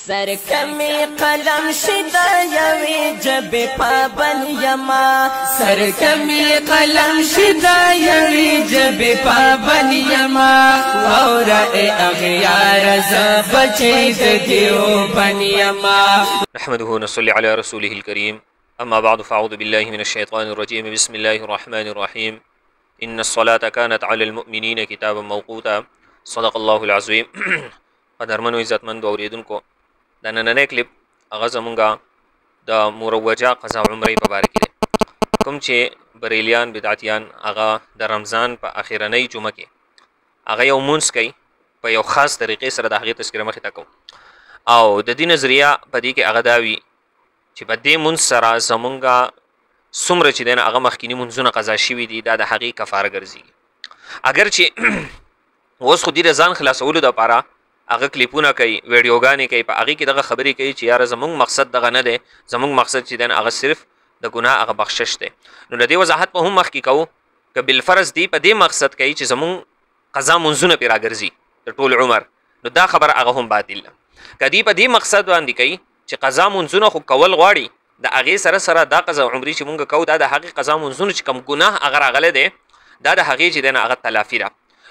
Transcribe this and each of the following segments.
سر کمی قلم شد یوی جب پابن یما سر کمی قلم شد یوی جب پابن یما اور اے اغیار ز بچید دیو بن یما نحمده ونصلي على رسوله الكريم اما بعد فاعوذ بالله من الشيطان الرجيم بسم الله الرحمن الرحيم ان الصلاة كانت على المؤمنين كتابا موقوتا صدق الله العظيم. قدرمنو عزتمند اوریدونکو دا نننی کلیپ هغه زمونږ د مروجه قضا عمرې په باره کې دی، کوم چې بریلیان بدعتیان هغه د رمضان په اخرنۍ جمعه کې هغه یو مونځ کوي په یو خاص طریقې سره د هغې تذکره مخې ته کوو او د دې نظریه په دې کې هغه دا وي چې په دې مونځ سره زمونږ څومره چې دی نه هغه مخکیني مونځونه قضا شوي دي دا د هغې کفاره ګرځېږي. اگر چې اوس خو دې د ځان خلاصولو دپاره هغه کلیپونه کوي، ویډیوګانې کوي، په هغې کې دغه خبرې کوي چې یاره زمونږ مقصد دغه نه دی، زمونږ مقصد چې دی هغه صرف د ګناه هغه بخشش دی. نو د دې وضاحت په هم مخکې کوو که بالفرض دی په دې مقصد کوي چې زمونږ قضا منځونه پرې راګرځي د ټول عمر، نو دا خبره هغه هم باطل ده. که دی په دې مقصد باندې کوي چې قضا منځونه خو کول غواړي، د هغې سره سره دا قضا عمرې چې مونږ کوو دا د هغې قضا منځونه چې کوم ګناه هغه راغلی دی دا د هغې چې دی نه هغه تلافي ده.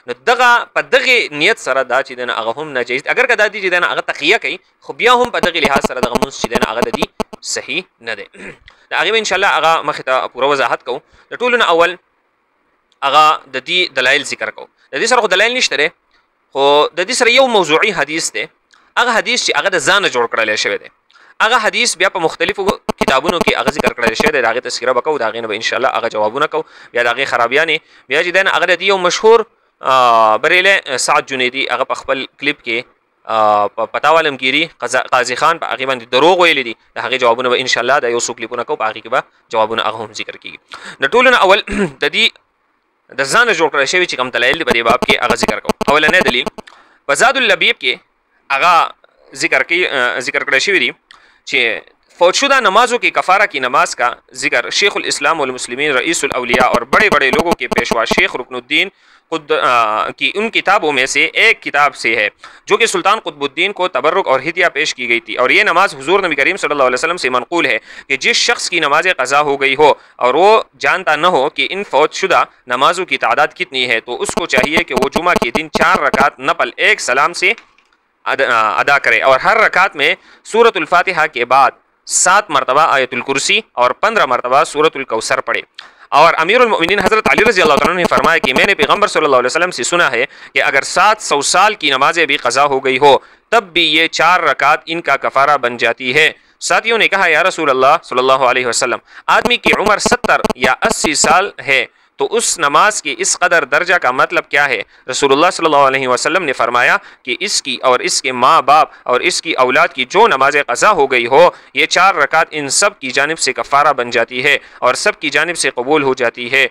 نو دغه په دغې نیت سره دا چې دی نه هغه هم ناجایز دی. اگر که دا دی چې دی نه هغه تقیه کوي خو بیا هم په دغې لحاظ سره دغه مونځ چې دی نه هغه د دې صحیح نه دی. د هغې به انشاءالله هغه مخې ته پوره وضاحت کوو. د ټولو نه اول هغه د دې دلایل ذکر کوو. د دې سره خو دلایل نشته دی، خو د دې سره یو موضوعي حدیث دی، هغه حدیث چې هغه د ځانه جوړ کړلی شوی دی. هغه حدیث بیا په مختلفو کتابونو کې هغه ذکر کړلی شوی دی، د هغې تذکره به کوو، د هغې نه به انشاءالله هغه جوابونه کوو، بیا د هغې خرابیانې بیا چې دی نه هغه د دې یو مشهور بریلی سعد جنیدی هغه په خپل کلیپ کې په فتاوا علمگیری قاضي خان په هغې باندې دروغ ویلی دي، د هغې جوابونه به انشاءالله د یو څو کلیپونه کوو، په هغې کې به جوابونه هغه هم ذکر کېږي. د ټولو نه اول د دې د ځانه جوړ کړی شوي چې کوم دلایل دي په دې باب کې هغه ذکر کوو. اولنی دلیل په زاد اللبیب کې هغه ذکر کړی شوي دي چې فوت شدہ نمازوں کی کفارہ کی نماز کا ذکر شیخ الاسلام والمسلمین رئیس الاولیاء اور بڑے بڑے لوگوں کے پیشوا شیخ رکن الدین کی ان کتابوں میں سے ایک کتاب سے ہے جو کہ سلطان قطب الدین کو تبرک اور ہدیہ پیش کی گئی تھی. اور یہ نماز حضور نبی کریم صلی اللہ علیہ وسلم سے منقول ہے کہ جس شخص کی نماز قضا ہو گئی ہو اور وہ جانتا نہ ہو کہ ان فوت شدہ نمازوں کی تعداد کتنی ہے تو اس کو چاہیے کہ وہ جمعہ کے دن 4 رکعت نفل ایک سلام سے ادا کرے اور ہر رکعت میں سورۃ الفاتحہ کے بعد 7 مرتبہ آیت الکرسی اور 15 مرتبہ سورۃ الکوثر پڑھے. اور امیر المؤمنین حضرت علی رضی اللہ عنہ نے فرمایا کہ میں نے پیغمبر صلی اللہ علیہ وسلم سے سنا ہے کہ اگر 700 سال کی نمازیں بھی قضا ہو گئی ہو تب بھی یہ 4 رکعت ان کا کفارہ بن جاتی ہے. ساتھیوں نے کہا یا رسول اللہ صلی اللہ علیہ وسلم آدمی کی عمر 70 یا 80 سال ہے تو اس نماز کی اس قدر درجہ کا مطلب کیا ہے؟ رسول اللہ صلی اللہ علیہ وسلم نے فرمایا کہ اس کی اور اس کے ماں باپ اور اس کی اولاد کی جو نماز قضا ہو گئی ہو یہ 4 رکعت ان سب کی جانب سے کفارہ بن جاتی ہے اور سب کی جانب سے قبول ہو جاتی ہے.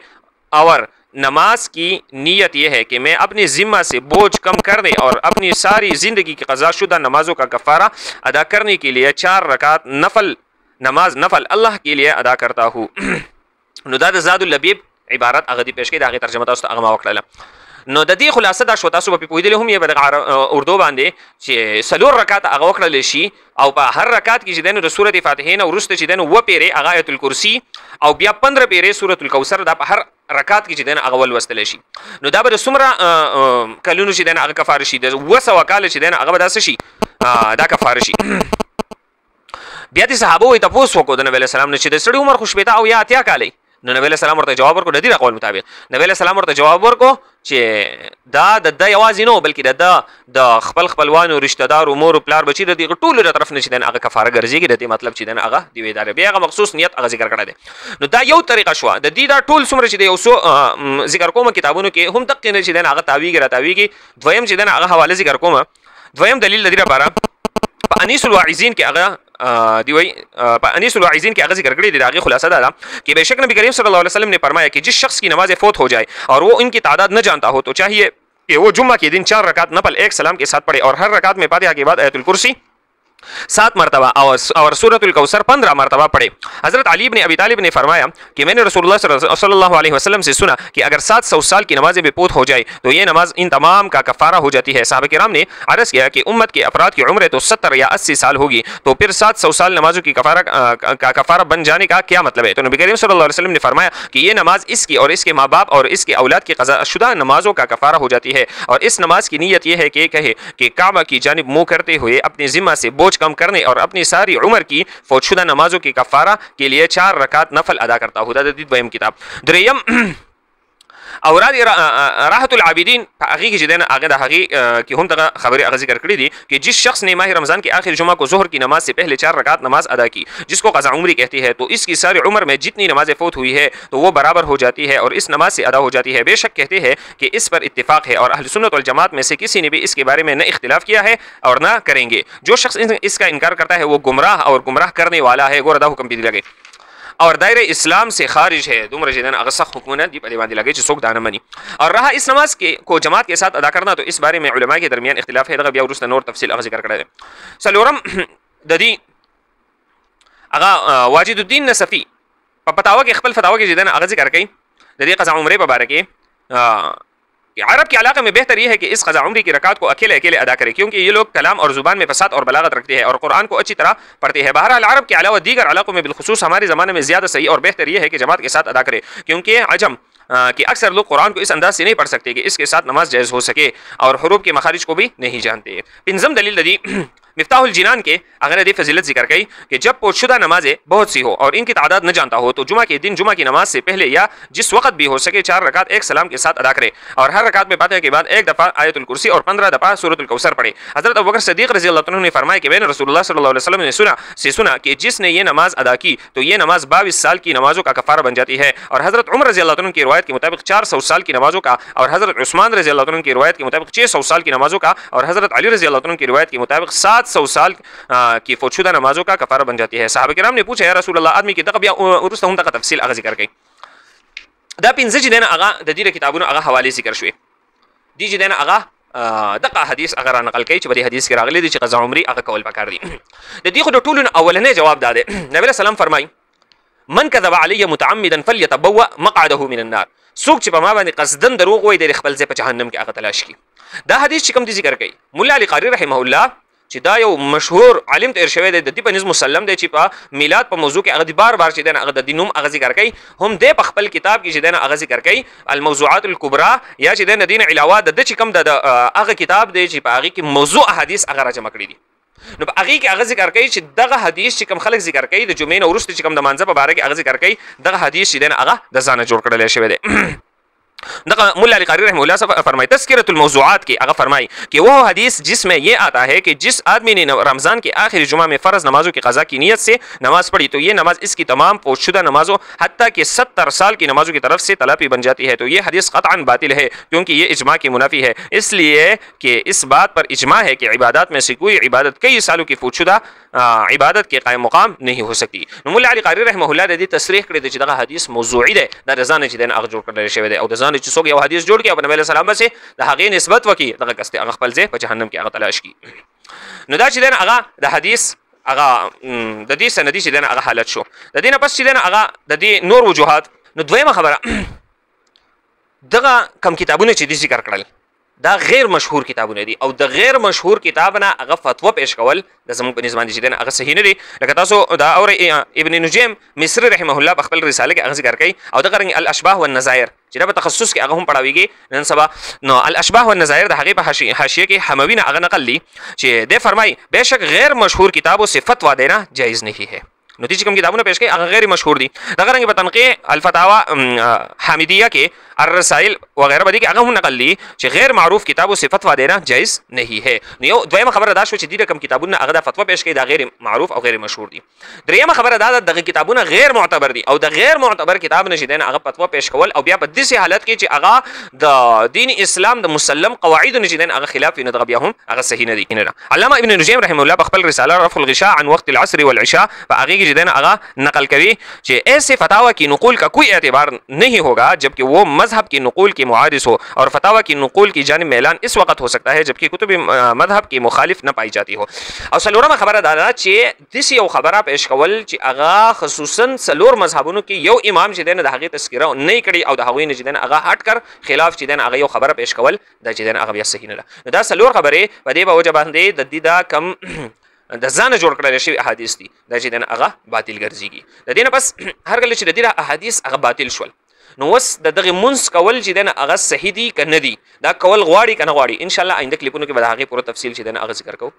اور نماز کی نیت یہ ہے کہ میں اپنی ذمہ سے بوجھ کم کرنے اور اپنی ساری زندگی کی قضا شدہ نمازوں کا کفارہ ادا کرنے کے لیے 4 رکعت نماز اللہ کے لیے ادا کرتا ہوں. نو دا زاد اللبیب عبارت هغه دی پیش کړي، د هغې ترجمه تاسو ته هغه ما وکړله. نو د دې خلاصه دا شو، تاسو به پرې پوهېدلي هم یې به دغه اردو باندې چې 4 رکعته هغه وکړلی شي او په هر رکعت کې چې دی نو د سورت فاتحې نه وروسته چې دی نو 2 پیرې هغه آیت الکرسي او بیا 15 پیرې سورت الکوثر دا په هر رکعت کې چې دی نو هغه ولوستلی شي. نو دا به د څومره کلونو چې دی نو هغه کفاره شي، د 200 کاله چې دی نو هغه به دا څه شي دا کفاره شي. بیا د صحابو یې تپوس وکړو د نبي علیه السلام نه چې د سړي عمر خو 80 او یا 80 کاله. نو نبی علیہ السلام ورته جواب ورکړو د دې قول مطابق نبی علیہ السلام ورته جواب ورکړو چې دا د یوازې نه بلکې د خپل خپلوانو رشتہ دارو مور پلار بچي د دې ټولو د طرف نه چې دی هغه کفاره ګرځېږي، د دې مطلب چې دی هغه د ویدارې بیا هغه مخصوص نیت هغه ذکر کړی دی. نو دا یو طریقه شوه. د دې دا ټول څومره چې دی یو څو ذکر کوم کتابونو کې هم دقیق نه چې دی هغه تاویږي راتاویږي. دویم چې دی هغه حواله ذکر کوم، دویم دلیل د دې لپاره په انیس الواعظین کې هغه دی وی انیس الواعظین کے ذکر کری دی داغی خلاصہ دا کہ بے شک نبی کریم صلی اللہ علیہ وسلم نے فرمایا کہ جس شخص کی نماز فوت ہو جائے اور وہ ان کی تعداد نہ جانتا ہو تو چاہیے کہ وہ جمعہ کے دن 4 رکعت نفل ایک سلام کے ساتھ پڑھے اور ہر رکعت میں فاتحہ کے بعد آیت الکرسی 7 मरतबा और सूरत अल-कौसर 15 मरतबा पढ़े। हज़रत अली इब्न अबी तालिब ने फरमाया कि मैंने रसूलुल्लाह सल्लल्लाहु अलैहि वसल्लम से सुना कि अगर 700 साल की नमाज़ें बेपूत हो जाए तो ये नमाज इन तमाम का कफ़ारा हो जाती है। सहाबा किराम ने अर्ज़ किया कि उम्मत के अफराद की उम्र तो 70 या 80 साल होगी, तो फिर 700 साल नमाजों की कफ़ारा बन जाने का क्या मतलब है? तो नबी करीम सल्लल्लाहु अलैहि वसल्लम ने फरमाया कि ये नमाज इसकी और इसके माँ बाप और इसके औलाद की क़ज़ाशुदा नमाजों का कफ़ारा हो जाती है। और इस नमाज की नीयत यह है कि कहे कि काबा की जानिब मुँह करते हुए अपनी ज़िम्मा से बोझ कम करने और अपनी सारी उम्र की फौतशुदा नमाजों की कफ़ारा के लिए 4 रकात नफल अदा करता हूँ। द्वयम किताब द्रयम औराद राहतुल आबिदीन आगे की जिदेन आगे दहागी कि हम तक खबर आगे जिक्र करी थी कि जिस शख्स ने माह रमज़ान के आखिर जुमा को ज़ोहर की नमाज से पहले 4 रकात नमाज अदा की, जिसको क़ज़ा उम्री कहती है, तो इसकी सारी उम्र में जितनी नमाज़ें फ़ौत हुई है तो वो बराबर हो जाती है और इस नमाज से अदा हो जाती है। बेशक कहते हैं कि इस पर इत्तिफ़ाक़ है और अहले सुन्नत वल जमात में से किसी ने भी इसके बारे में न इख्तिलाफ़ किया है और न करेंगे। जो शख्स इसका इनकार करता है वो गुमराह और गुमराह करने वाला है। गोरदा हुक्म भी लगे और दायरे इस्लाम से खारिज है। दुमर जिदन अगसख हुकूमत दी पहले बांधी लगे जिसोक दाना मनी और रहा इस नमाज के को जमात के साथ अदा करना, तो इस बारे में उलमा के दरमियान इख्तिलाफ है। दगा उरुस्ता नूर तफसील अग जिक्र करे सलोरम ददी अगा वाजिदुद्दीन नसफी पतावा के खपल फतावा के जिदन अग जिक्र कई ददी क़ज़ा उम्रे मुबारक अरब के इलाके में बेहतर यह है कि इस क़ज़ा उम्री की रकात को अकेले अकेले अदा करें, क्योंकि ये लोग कलाम और ज़ुबान में फसाद और बलागत रखते हैं और कुरान को अच्छी तरह पढ़ते हैं। बहरहाल अरब के अलावा दीगर इलाकों में बिलखुसूस हमारे ज़माने में ज़्यादा सही और बेहतर यह है कि जमात के साथ अदा करें, क्योंकि अजम कि अक्सर लोग कुरान को इस अंदाज से नहीं पढ़ सकते कि इसके साथ नमाज जायज़ हो सके और हरूफ के मखारिज को भी नहीं जानते। पिंजम दलील ददी मिफ्ताहुल जिनान के अगर यदि फजीलत जिक्र कही कि जब पोशुदा नमाजें बहुत सी हो और इनकी तादाद न जानता हो तो जुमा के दिन जुमा की नमाज से पहले या जिस वक्त भी हो सके 4 रकात एक सलाम के साथ अदा करे और हर रकात में फातिहा के बाद 1 दफ़ा आयतुल कुर्सी और 15 दफ़ा सूरतुल कौसर पढ़े। हज़रत अबू बकर सिद्दीक़ रज़ियल्लाहु अन्हु ने फरमाया कि मैंने रसूलुल्लाह सल्लल्लाहु अलैहि वसल्लम ने सुना कि जिसने ये नमाज अदा की तो ये नमाज 22 साल की नमाजों का कफ़ारा बन जाती है। और हज़रत उमर रज़ियल्लाहु अन्हु की रिवायत के मुताबिक 400 साल की नमाजों का और हज़रत उस्मान रज़ियल्लाहु अन्हु की रिवायत के मुताबिक 600 साल की नमाजों का और हज़रत अली रज़ियल्लाहु अन्हु की रिवायत के मुताबिक 700 साल की फौतशुदा नमाजों का कफ़ारा बन जाती है। सहाबा किराम ने पूछा या रसूल अल्लाह आदमी की तकबिया उरुस्ता हम तक तफसील आगा जिक्र कई दा पिंजे जिदेना आगा ददीर किताबुन आगा हवाले जिक्र शुए दी जिदेना आगा दका हदीस अगर नकल कई बड़ी हदीस के रागले दी क़ज़ा उम्री आगा कौल पकार दी ददी खुद टूल अवलने जवाब दादे नबी सलाम फरमाई मन कज़ब अलैहि मुतअम्मिदन फल्यतबव्वा मक़अदहु मिनन नार सूक चिपमा बानी कसदन दरोग वही देर खपल से जहन्नम के आगा तलाश की। दा हदीस चिकम दी जिक्र कई मुल्ला अली क़ारी रहमहुल्लाह चिदा यो मशहूर आलिम तेर शवे दे ददी पनिज मुसल्लम दे चिपा मिलाद प मौजू के अगदी बार बार चिदेन अगद दिनुम अग जिक्र कई हम दे पखपल किताब की चिदेन अग जिक्र कई अल मौज़ूआत अल कुबरा या चिदेन दीन इलावा दद चिकम दद अग किताब दे चिपा अगी की मौजू अहादीस अगर जमा करी दी नो अगी के अग जिक्र कई छि दगा हदीस चिकम खलक जिक्र कई द जुमेन औरस्त चिकम द मानजा बारे के अग जिक्र कई दगा हदीस चिदेन अग दजाना जोड़ कर ले शवे दे मुल्ला अली क़ारी रहमहुल्लाह से फरमाई तज़किरतुल मौज़ूआत के अगर फरमाई कि वो हदीस जिसमें यह आता है कि जिस आदमी ने रमज़ान के आखिरी जुमा में फ़र्ज़ नमाजों की क़ज़ा की नीयत से नमाज पढ़ी तो ये नमाज इसकी तमाम पोशुदा नमाजों हत्ता कि 70 साल की नमाजों की तरफ से तलाफ़ी बन जाती है। तो ये हदीस क़तअन बातिल है क्योंकि ये इजमा की मुनाफी है, इसलिए कि इस बात पर इजमा है कि इबादत में से कोई इबादत कई सालों की पोशुदा इबादत के कायम मुकाम नहीं हो सकती। मुल्ला अली क़ारी रहमहुल्लाह ने दी तसरीह कर दी दगा हदीस मौज़ूई है दा रज़ान चिदेन अग जोड़ कर शवे दे और रज़ान चिसोग या हदीस जोड़ के अब नबी सलाम से द हगे निस्बत वकी दगा कस्ते अग खपल से जहन्नम के अग तलाश की नदा चिदेन अगा द हदीस अगा ददी सनदी चिदेन अगा हालत शो ददीना पस चिदेन अगा ददी नूर वजूहात न द्वयमा खबर दगा कम किताबों ने चिदी जिक्र करल दा गैर मशहूर किताबों ने दी और द गैर मशहूर किताब ना अगर फतवा पेश कवल द जमन बनिस्बान जिदन अगर सही ने दी लगता सो दा और इब्न नुजैम मिस्री रहमहुल्लाह बखबल रिसाले के अगर जिक्र कई और द करेंगे अल अशबाह व नज़ायर जिना तखस्सुस के अगर हम पढ़ावीगे नन सबा नो अल अशबाह व नज़ायर द हगे हाशिये के हमवी ने अगर नकल ली चे दे फरमाई बेशक गैर मशहूर किताबों से फतवा देना जायज़ नहीं है। नतीजे कम किताबों ने पेश की अगर गैर मशहूर दी दगरेंगे बतनक़े अल-फतावा हामिदिया के अर्रसाइल वगैरह बदी के अगर हम नकल ली कि गैर मारूफ किताबों से फतवा देना जायज़ नहीं है। नियो द्वयमा खबर अदा शो दी रकम किताबों ने अगर फतवा पेश की दा गैर मारूफ और गैर मशहूर दी द्रियमा खबर अदा द किताबों ने गैर मुअतबर दी और द गैर मुअतबर किताब ने जिदेन अगर फतवा पेश कवल और बिया बद्दी से हालत की अगा द दीन इस्लाम द मुसल्लम क़वाइद ने जिदेन अगर खिलाफ न दबिया हम अगर सही न दी अल्लामा इब्न नुजैम रहमहुल्लाह बखबल रिसाला रफ़ुल ग़िशा अन वक़्त अल-अस्र वल इशा आगे की जो है ना आगा नकल करी कि ऐसे फतावा की नकुल का कोई एतबार नहीं होगा जबकि वो मजहब की नकुल के मुआरिस हो, और फतावा की नकुल की जानिब में ऐलान इस वक्त हो सकता है जबकि कुतुब मजहब की मुखालिफ न पाई जाती हो। और सलोरमा खबर दादा चे दिस यो खबरा पेश कवल चे आगा खसूसन सलोर मजहबों की यो इमाम चे देना दागी तस्कीरा नहीं कड़ी और दागी ने देना आगा हट कर खिलाफ चे देना आगा यो खबर पेश कवल दा चे देना आगा बिया सही न दा सलोर खबरे बदे बावजह बांधे ददीदा कम د ځان جوړ کړل شوی احادیث دي دا چې دنه هغه باطل ګرځيږي د دینه بس هر کله چې د دې احادیث هغه باطل شول نو وس د دغه منس کول چې دنه هغه صحیح دي کنه دي دا کول غواړي کنه غواړي ان شاء الله آینده کلیپونو کې به هغه پوره تفصیل چې دنه هغه ذکر کوو.